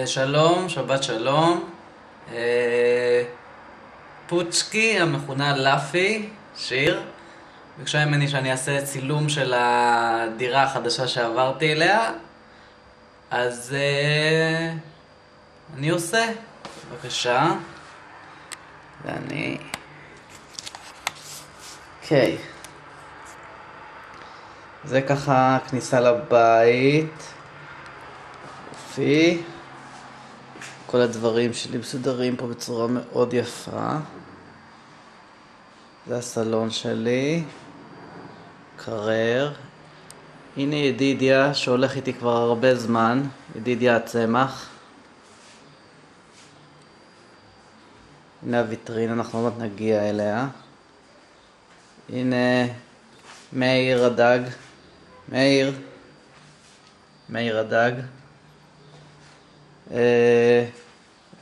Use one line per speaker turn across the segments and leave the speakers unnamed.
שלום, שבת שלום. אה, פוצ'קי, המכונה לפי, שיר, ביקשה ממני שאני אעשה צילום של הדירה החדשה שעברתי אליה, אז אני עושה. בבקשה. ואני... אוקיי. זה ככה כניסה לבית. יופי. כל הדברים שלי מסודרים פה בצורה מאוד יפה. זה הסלון שלי. קרר. הנה ידידיה שהולך איתי כבר הרבה זמן. ידידיה הצמח. הנה הוויטרין, אנחנו עוד נגיע אליה. הנה מאיר הדג. מאיר הדג.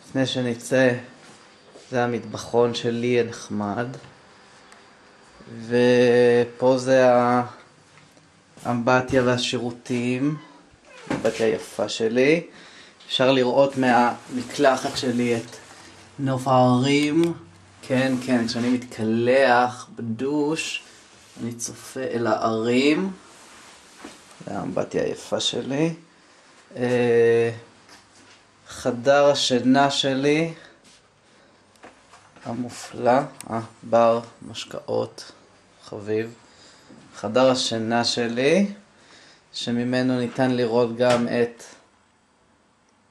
לפני שנצא, זה המטבחון שלי הנחמד. ופה זה האמבטיה והשירותים. האמבטיה היפה שלי. אפשר לראות מהמקלחת שלי את נוף ההרים. כן, כשאני מתקלח בדוש, אני צופה אל הערים. זה האמבטיה היפה שלי. חדר השינה שלי המופלא, בר משקאות חביב. חדר השינה שלי, שממנו ניתן לראות גם את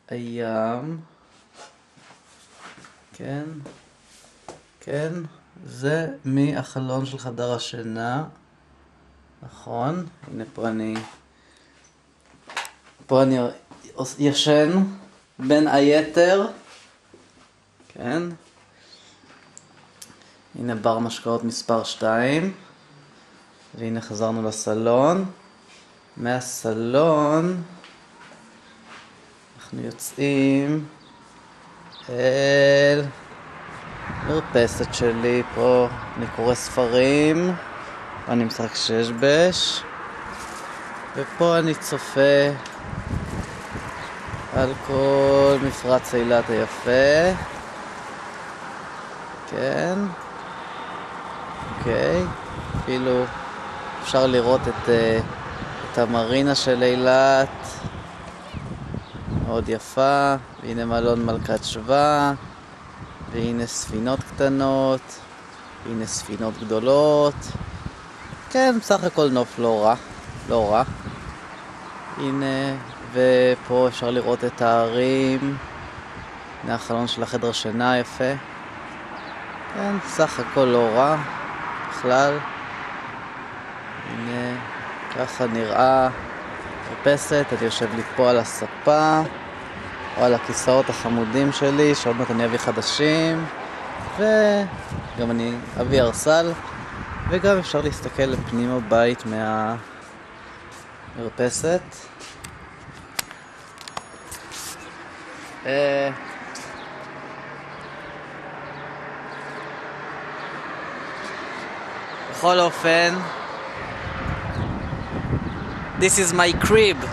הים. כן, זה מהחלון של חדר השינה. נכון, הנה פה אני ישן בין היתר. כן. הנה בר משקאות מספר 2. והנה חזרנו לסלון. מהסלון אנחנו יוצאים אל מרפסת שלי. פה אני קורא ספרים, אני משחק ששבש, ופה אני צופה על כל מפרץ אילת היפה. כן. אוקיי. אפילו אפשר לראות את המרינה של אילת. מאוד יפה. והנה מלון מלכת שווה. והנה ספינות קטנות. והנה ספינות גדולות. כן, בסך הכל נוף לא רע. הנה, ופה אפשר לראות את הערים. הנה החלון של החדר שינה יפה. כן, בסך הכל לא רע בכלל. הנה, ככה נראה מרפסת. אני יושב לי פה על הספה, או על הכיסאות החמודים שלי, שעוד מעט אני אביא חדשים. וגם אני אביא ארסל. וגם אפשר להסתכל לפנים הבית מהמרפסת. בכל אופן, this is my crib.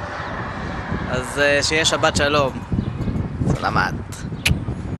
אז שיהיה שבת שלום. סלמת.